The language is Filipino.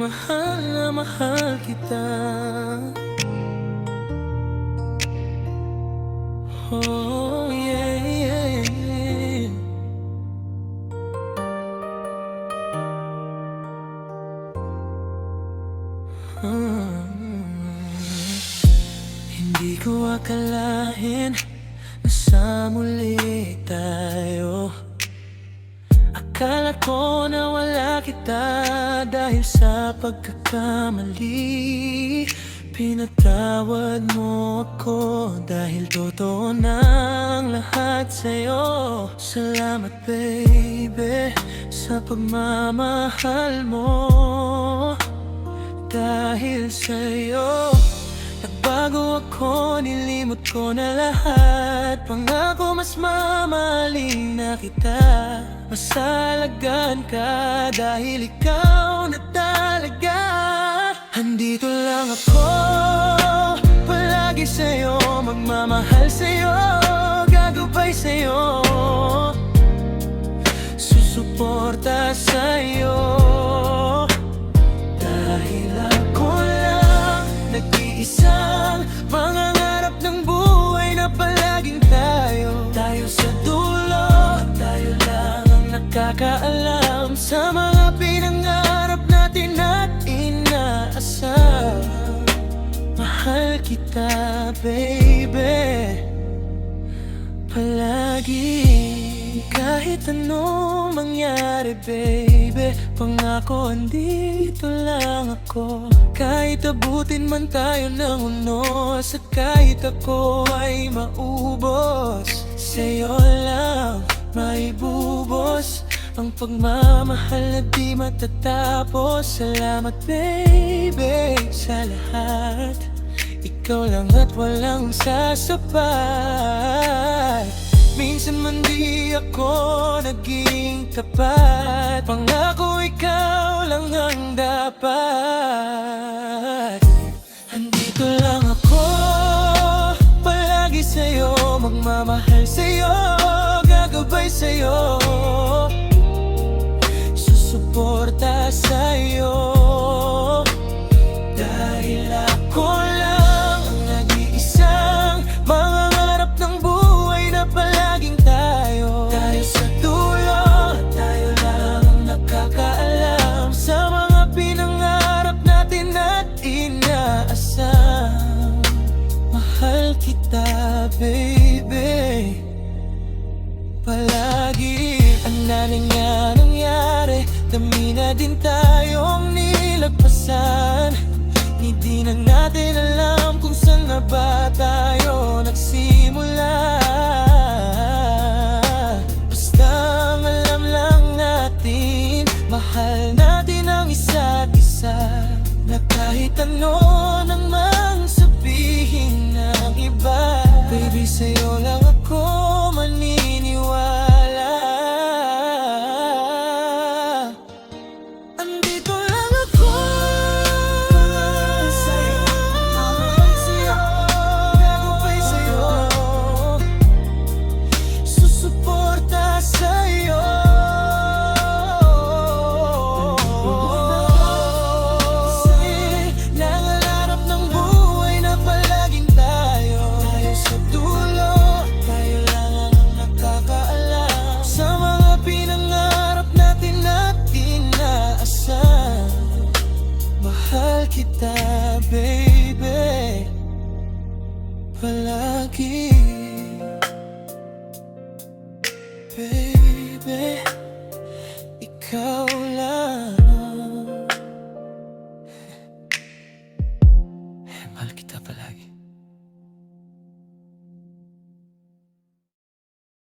Mahal na mahal kita. Oh yeah, yeah, yeah. Hindi ko akalain na sa muli tayo. Akala ko na wala kita dahil sa pagkakamali. Pinatawad mo ako dahil totoo na ang lahat sa'yo. Salamat baby sa pagmamahal mo. Dahil sa'yo nagbago ako, nilimot ko na lahat. Pangako mas mamahalin na kita, masalagaan ka dahil ikaw na talaga. Andito lang ako, palagi sa'yo, magmamahal sa'yo, gagabay sa'yo, susuporta sa'yo. Dahil ako lang nag-iisang mangangarap ng buhay na palaging tayo. Tayo sa dulo, tayo lang ang nakakaalam sa mga pinangarap natin at inaasam. Mahal kita baby palagi. Kahit anong mangyari baby, pangako andito lang ako. Kahit abutin man tayo ng unos, at kahit ako ay maubos, sa'yo lang maibubos ang pagmamahal na di matatapos. Salamat baby sa lahat, ikaw lang at walang sasapat. Minsan man di ako naging tapat, pangako ikaw lang ang dapat. Andito lang ako, palagi sa'yo, magmamahal sa'yo, gagabay sa'yo, susuporta sa'yo. Dahil ako lang ang nag-iisang mangangarap ng buhay na palaging tayo. Tayo sa dulo, tayo lang ang nakakaalam sa mga pinangarap natin at inaasam. Mahal kita baby palagi. Ang nangyari, dami na din tayong nilagpasan. Hindi na natin alam kung saan na ba tayo nagsimula. Basta ang alam lang natin, mahal natin ang isa't isa. Na kahit ano nang mang sabihin ng iba, baby sa'yo lang ako maniniwala. Andito lang ako, sa'yo, mamahal sa'yo, gagabay sa'yo, susuporta sa'yo. Nangangarap ng buhay na palaging tayo. Tayo sa dulo, tayo lang ang nakakaalam sa mga pinangarap natin at inaasam. Mahal kita baby palagi.